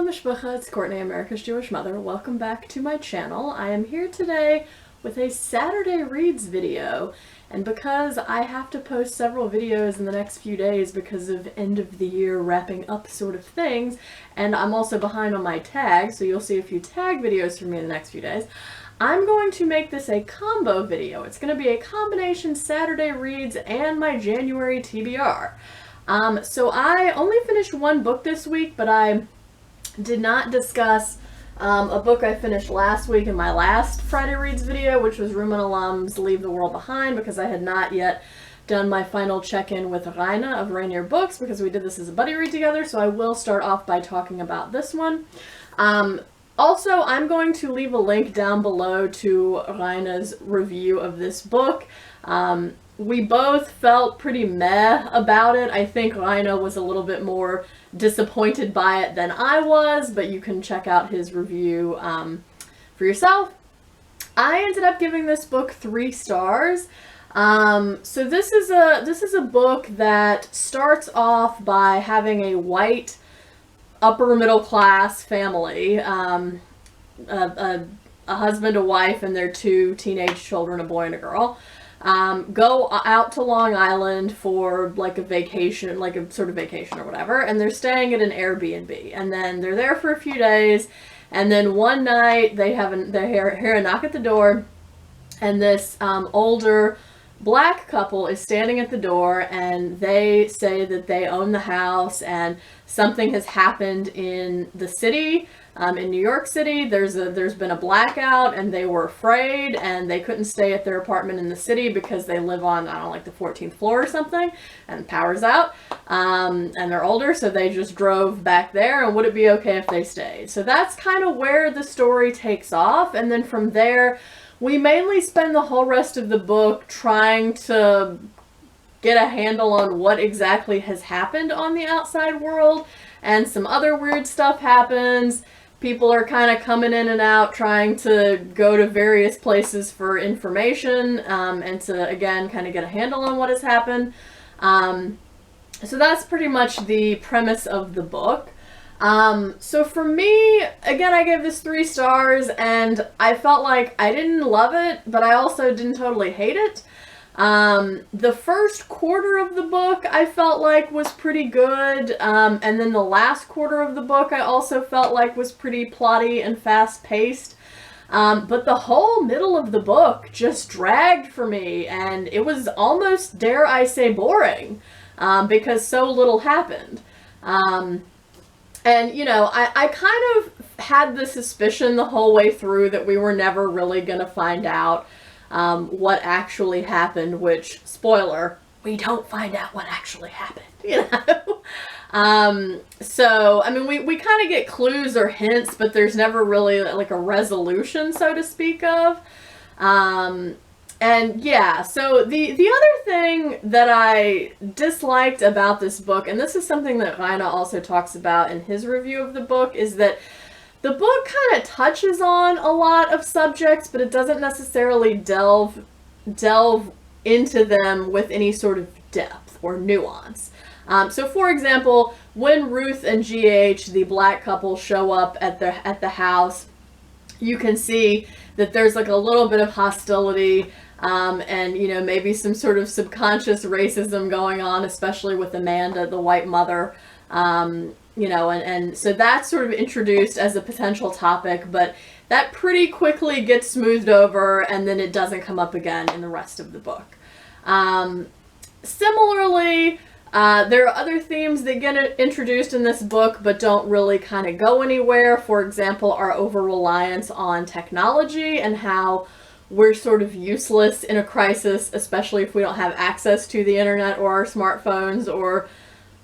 Hello Mishpacha, it's Courtney, America's Jewish mother. Welcome back to my channel. I am here today with a Saturday Reads video, and because I have to post several videos in the next few days because of end of the year wrapping up sort of things, and I'm also behind on my tags, so you'll see a few tag videos from me in the next few days, I'm going to make this a combo video. It's going to be a combination Saturday Reads and my January TBR. So I only finished one book this week, but I did not discuss a book I finished last week in my last Friday Reads video, which was Rumaan alum's Leave the World Behind, because I had not yet done my final check-in with Raina of Rainier Books, because we did this as a buddy read together, so I will start off by talking about this one. Also, I'm going to leave a link down below to Raina's review of this book. We both felt pretty meh about it. I think Raina was a little bit more disappointed by it than I was, but you can check out his review for yourself. I ended up giving this book 3 stars. So this is a book that starts off by having a white upper middle class family, a husband, a wife, and their 2 teenage children, a boy and a girl. Go out to Long Island for like a vacation, like a sort of vacation or whatever, and they're staying at an Airbnb, and then they're there for a few days, and then one night they hear a knock at the door, and this older black couple is standing at the door, and they say that they own the house and something has happened in the city. In New York City, there's been a blackout, and they were afraid, and they couldn't stay at their apartment in the city because they live on, I don't know, like the 14th floor or something, and power's out, and they're older, so they just drove back there, and would it be okay if they stayed? So that's kind of where the story takes off, and then from there, we mainly spend the whole rest of the book trying to get a handle on what exactly has happened on the outside world, and some other weird stuff happens. People are kind of coming in and out, trying to go to various places for information, and to, again, kind of get a handle on what has happened. So that's pretty much the premise of the book. So for me, again, I gave this 3 stars, and I felt like I didn't love it, but I also didn't totally hate it. The first quarter of the book I felt like was pretty good, and then the last quarter of the book I also felt like was pretty plotty and fast-paced, but the whole middle of the book just dragged for me, and it was almost, dare I say, boring, because so little happened. And, you know, I kind of had the suspicion the whole way through that we were never really going to find out what actually happened, which, spoiler, we don't find out what actually happened, you know? So, I mean, we kind of get clues or hints, but there's never really, like, a resolution, so to speak of. And, yeah, so the other thing that I disliked about this book, and this is something that Raina also talks about in his review of the book, is that the book kind of touches on a lot of subjects, but it doesn't necessarily delve into them with any sort of depth or nuance. So for example, when Ruth and GH, the black couple, show up at the house, you can see that there's like a little bit of hostility, and, you know, maybe some sort of subconscious racism going on, especially with Amanda, the white mother. You know, and so that's sort of introduced as a potential topic, but that pretty quickly gets smoothed over, and then it doesn't come up again in the rest of the book. Similarly, there are other themes that get introduced in this book, but don't really kind of go anywhere. For example, our over-reliance on technology and how we're sort of useless in a crisis, especially if we don't have access to the internet or our smartphones or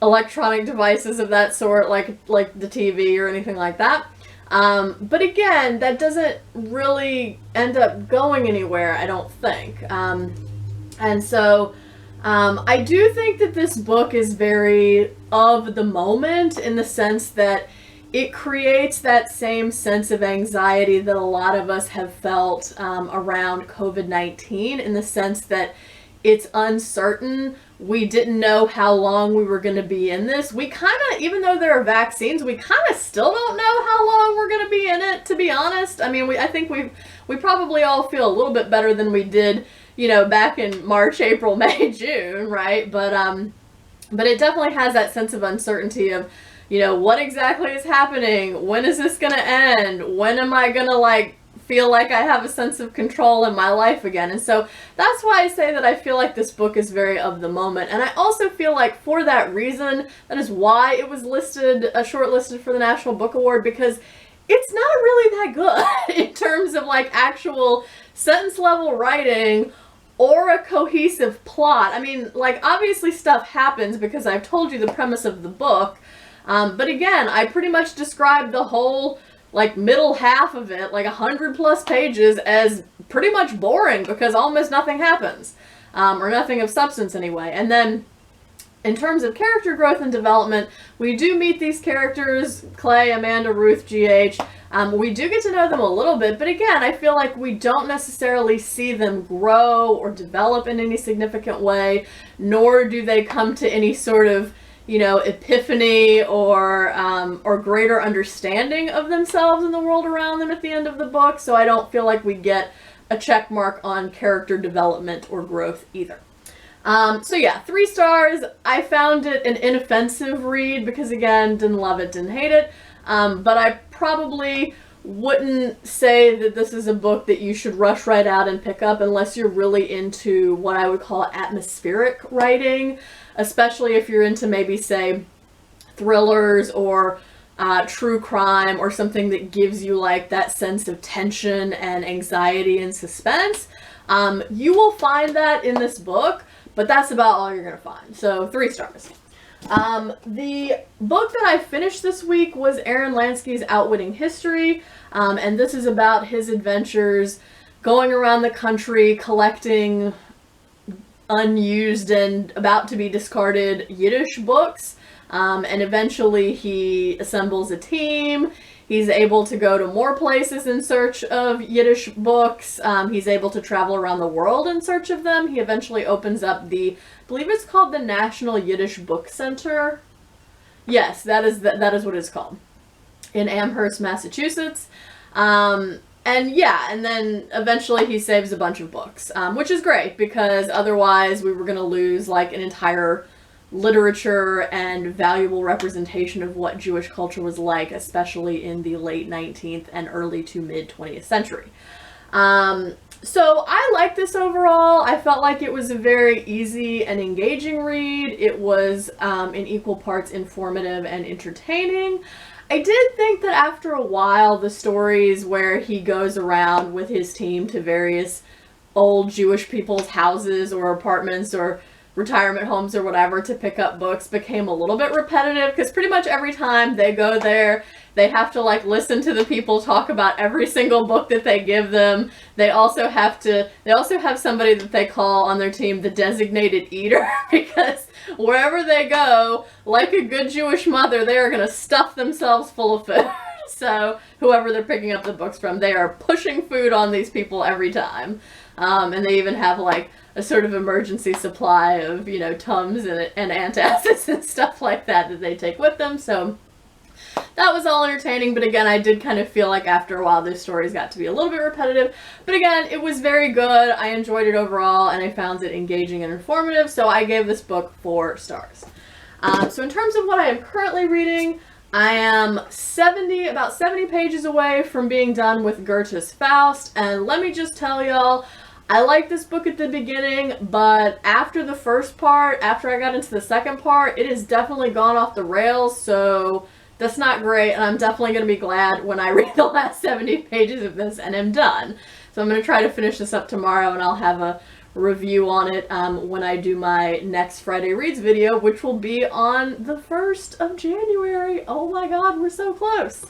electronic devices of that sort, like the TV or anything like that. But again, that doesn't really end up going anywhere, I don't think. And so I do think that this book is very of the moment, in the sense that it creates that same sense of anxiety that a lot of us have felt around COVID-19, in the sense that it's uncertain we didn't know how long we were going to be in this. We kind of, even though there are vaccines, we kind of still don't know how long we're going to be in it, to be honest. I mean, I think we probably all feel a little bit better than we did, you know, back in March, April, May, June, right? But it definitely has that sense of uncertainty of, you know, what exactly is happening? When is this going to end? When am I going to, like, feel like I have a sense of control in my life again? And so that's why I say that I feel like this book is very of the moment. And I also feel like for that reason, that is why it was shortlisted for the National Book Award, because it's not really that good in terms of like actual sentence level writing or a cohesive plot. I mean, like, obviously stuff happens because I've told you the premise of the book. But again, I pretty much described the whole like middle half of it, like 100+ pages, as pretty much boring because almost nothing happens, or nothing of substance anyway. And then in terms of character growth and development, we do meet these characters, Clay, Amanda, Ruth, GH. We do get to know them a little bit, but again, I feel like we don't necessarily see them grow or develop in any significant way, nor do they come to any sort of, you know, epiphany or greater understanding of themselves and the world around them at the end of the book. So I don't feel like we get a check mark on character development or growth either. So yeah, 3 stars. I found it an inoffensive read because, again, didn't love it, didn't hate it. But I probably wouldn't say that this is a book that you should rush right out and pick up unless you're really into what I would call atmospheric writing, especially if you're into maybe, say, thrillers or true crime or something that gives you like that sense of tension and anxiety and suspense. You will find that in this book, but that's about all you're going to find. So 3 stars. The book that I finished this week was Aaron Lansky's Outwitting History, and this is about his adventures going around the country collecting unused and about to be discarded Yiddish books, and eventually he assembles a team. He's able to go to more places in search of Yiddish books. He's able to travel around the world in search of them. He eventually opens up I believe it's called the National Yiddish Book Center. Yes, that is what it's called, in Amherst, Massachusetts. And yeah, and then eventually he saves a bunch of books, which is great because otherwise we were going to lose like an entire literature and valuable representation of what Jewish culture was like, especially in the late 19th and early to mid 20th century. So I liked this overall. I felt like it was a very easy and engaging read. It was in equal parts informative and entertaining. I did think that after a while, the stories where he goes around with his team to various old Jewish people's houses or apartments or retirement homes or whatever to pick up books became a little bit repetitive, because pretty much every time they go there, they have to like listen to the people talk about every single book that they give them. They also have somebody that they call on their team the designated eater, because wherever they go, like a good Jewish mother, they are going to stuff themselves full of food. So whoever they're picking up the books from, they are pushing food on these people every time. And they even have like a sort of emergency supply of, you know, Tums and antacids and stuff like that they take with them. So that was all entertaining, but again, I did kind of feel like after a while those stories got to be a little bit repetitive. But again, it was very good. I enjoyed it overall, and I found it engaging and informative, so I gave this book 4 stars. So in terms of what I am currently reading, I am about 70 pages away from being done with Goethe's Faust, and let me just tell y'all, I liked this book at the beginning, but after the first part, after I got into the second part, it has definitely gone off the rails, so that's not great, and I'm definitely going to be glad when I read the last 70 pages of this and am done. So I'm going to try to finish this up tomorrow, and I'll have a review on it when I do my next Friday Reads video, which will be on the 1st of January. Oh my god, we're so close.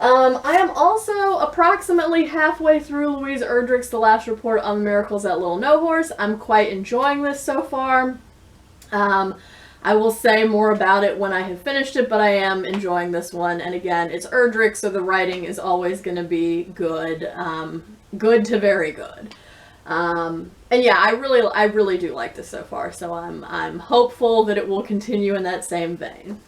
I am also approximately halfway through Louise Erdrich's The Last Report on the Miracles at Little No Horse. I'm quite enjoying this so far. I will say more about it when I have finished it, but I am enjoying this one. And again, it's Erdrich, so the writing is always going to be good, good to very good. And yeah, I really do like this so far, so I'm hopeful that it will continue in that same vein.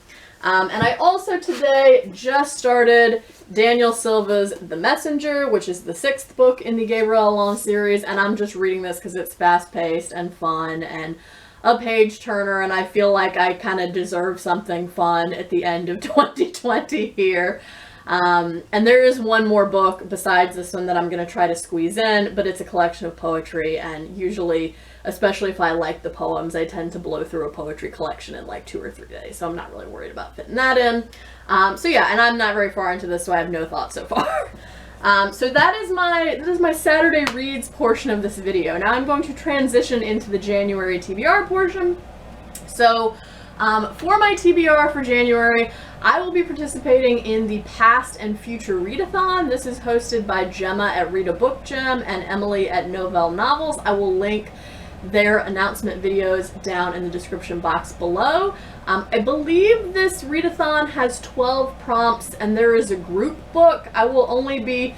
And I also today just started Daniel Silva's The Messenger, which is the 6th book in the Gabriel Allon series, and I'm just reading this because it's fast-paced and fun and a page-turner, and I feel like I kind of deserve something fun at the end of 2020 here. And there is one more book besides this one that I'm going to try to squeeze in, but it's a collection of poetry, and usually, especially if I like the poems, I tend to blow through a poetry collection in like 2 or 3 days, so I'm not really worried about fitting that in. So yeah, and I'm not very far into this, so I have no thoughts so far. So that is my Saturday reads portion of this video. Now I'm going to transition into the January TBR portion. So for my TBR for January, I will be participating in the Past and Future Readathon. This is hosted by Gemma at Read a Book Gem and Emily at Novell Novels. I will link their announcement videos down in the description box below. I believe this readathon has 12 prompts and there is a group book. I will only be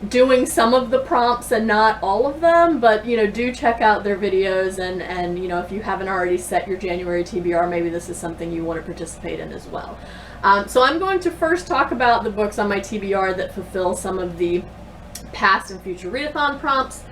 doing some of the prompts and not all of them, but you know, do check out their videos, and you know, if you haven't already set your January TBR, maybe this is something you want to participate in as well. So I'm going to first talk about the books on my TBR that fulfill some of the Past and Future Readathon prompts.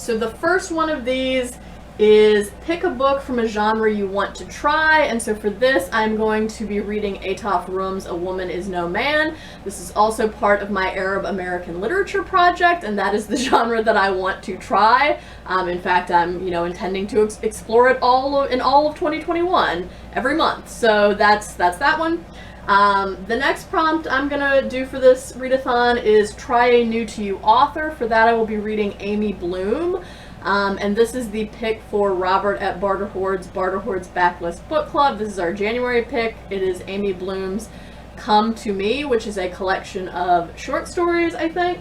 So the first one of these is pick a book from a genre you want to try, and so for this I'm going to be reading Etaf Rum's A Woman Is No Man. This is also part of my Arab American literature project, and that is the genre that I want to try. In fact, I'm intending to explore it in all of 2021 every month, so that's that one. The next prompt I'm gonna do for this readathon is try a new to you author. For that I will be reading Amy Bloom. And this is the pick for Robert at Barterhoard's Backlist Book Club. This is our January pick. It is Amy Bloom's Come to Me, which is a collection of short stories, I think.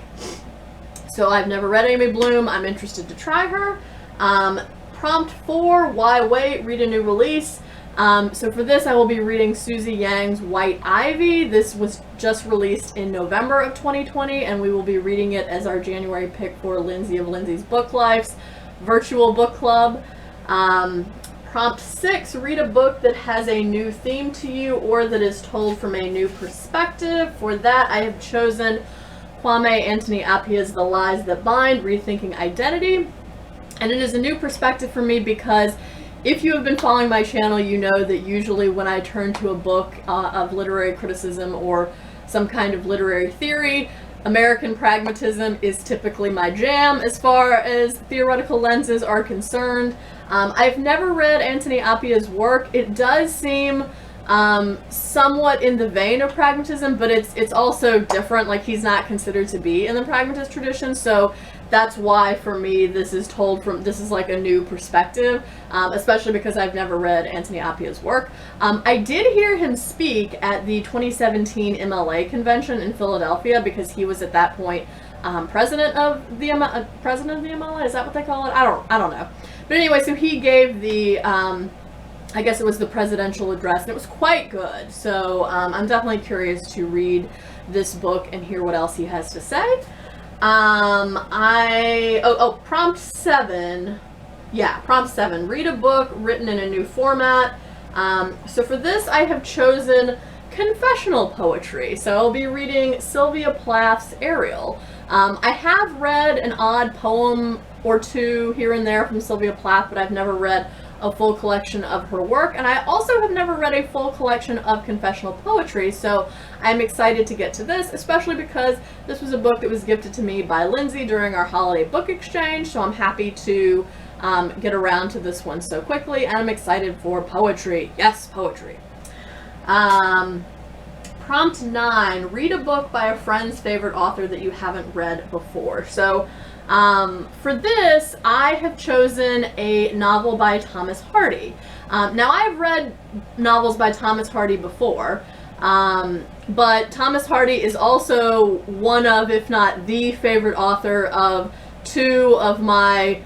So I've never read Amy Bloom. I'm interested to try her. Prompt 4, Why Wait? Read a new release. So for this I will be reading Susie Yang's White Ivy. This was just released in November of 2020, and we will be reading it as our January pick for Lindsay of Lindsay's Book Life's virtual book club. Prompt 6, read a book that has a new theme to you or that is told from a new perspective. For that I have chosen Kwame Anthony Appiah's The Lies That Bind, Rethinking Identity. And it is a new perspective for me because if you have been following my channel, you know that usually when I turn to a book of literary criticism or some kind of literary theory, American pragmatism is typically my jam as far as theoretical lenses are concerned. I've never read Anthony Appiah's work. It does seem somewhat in the vein of pragmatism, but it's also different. Like, he's not considered to be in the pragmatist tradition, so that's why for me this is like a new perspective, especially because I've never read Anthony Appiah's work. I did hear him speak at the 2017 MLA convention in Philadelphia because he was at that point president of the MLA. Is that what they call it? I don't know. But anyway, so he gave the I guess it was the presidential address, and it was quite good. So I'm definitely curious to read this book and hear what else he has to say. Prompt 7. Yeah, prompt 7. Read a book written in a new format. So for this I have chosen confessional poetry. So I'll be reading Sylvia Plath's Ariel. I have read an odd poem or two here and there from Sylvia Plath, but I've never read a full collection of her work, and I also have never read a full collection of confessional poetry, so I'm excited to get to this, especially because this was a book that was gifted to me by Lindsay during our holiday book exchange, so I'm happy to get around to this one so quickly, and I'm excited for poetry. Yes, poetry. Prompt 9, read a book by a friend's favorite author that you haven't read before. So for this, I have chosen a novel by Thomas Hardy. Now, I've read novels by Thomas Hardy before, but Thomas Hardy is also one of, if not the favorite author of 2 of my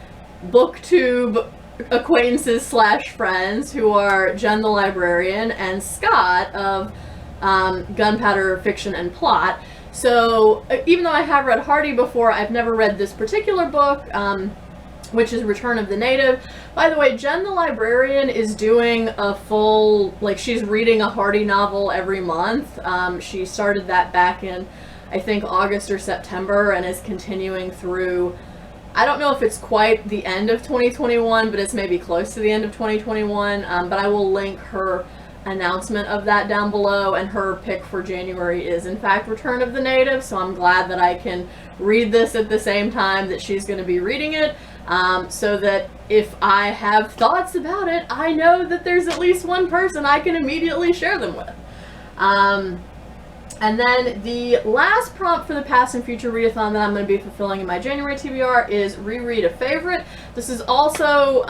booktube acquaintances slash friends, who are Jen the Librarian and Scott of Gunpowder Fiction and Plot. So even though I have read Hardy before, I've never read this particular book. which is Return of the Native. By the way, Jen the librarian is doing a full, like, she's reading a Hardy novel every month. She started that back in, I think, August or September, and is continuing through, I don't know if it's quite the end of 2021, but it's maybe close to the end of 2021. But I will link her announcement of that down below, and her pick for January is in fact Return of the Native, so I'm glad that I can read this at the same time that she's going to be reading it, so that if I have thoughts about it, I know that there's at least one person I can immediately share them with. And then the last prompt for the Past and Future Readathon that I'm going to be fulfilling in my January TBR is reread a favorite. This is also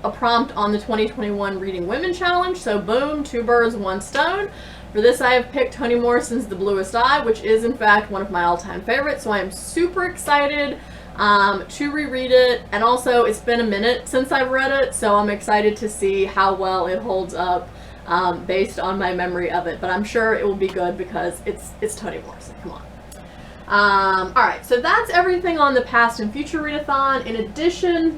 a prompt on the 2021 Reading Women Challenge, so boom, 2 birds, 1 stone. For this I have picked Toni Morrison's The Bluest Eye, which is in fact one of my all-time favorites, so I am super excited to reread it, and also it's been a minute since I've read it, so I'm excited to see how well it holds up based on my memory of it, but I'm sure it will be good because it's Toni Morrison, come on. Alright, so that's everything on the Past and Future Readathon. In addition,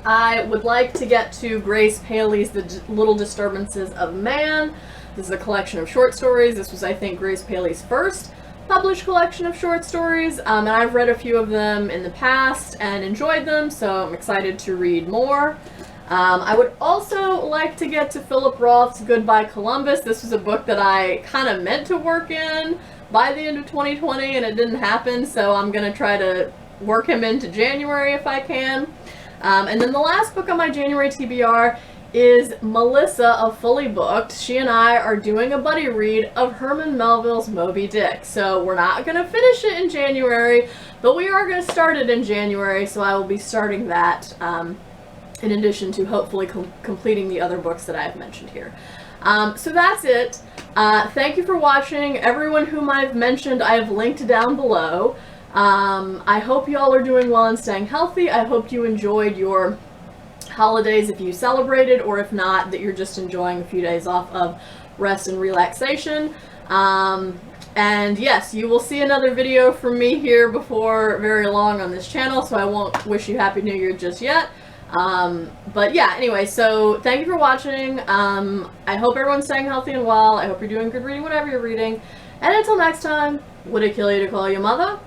I would like to get to Grace Paley's The Little Disturbances of Man. This is a collection of short stories. This was, I think, Grace Paley's first published collection of short stories, and I've read a few of them in the past and enjoyed them, so I'm excited to read more. I would also like to get to Philip Roth's Goodbye Columbus. This was a book that I kind of meant to work in by the end of 2020, and it didn't happen, so I'm going to try to work him into January if I can. And then the last book on my January TBR is Melissa of Fully Booked. She and I are doing a buddy read of Herman Melville's Moby-Dick. So we're not going to finish it in January, but we are going to start it in January, so I will be starting that in addition to hopefully completing the other books that I've mentioned here. So that's it. Thank you for watching. Everyone whom I've mentioned I have linked down below. I hope you all are doing well and staying healthy. I hope you enjoyed your holidays if you celebrated, or if not, that you're just enjoying a few days off of rest and relaxation. And yes, you will see another video from me here before very long on this channel, so I won't wish you Happy New Year just yet. But yeah, anyway, so thank you for watching. I hope everyone's staying healthy and well. I hope you're doing good reading whatever you're reading. And until next time, would it kill you to call your mother?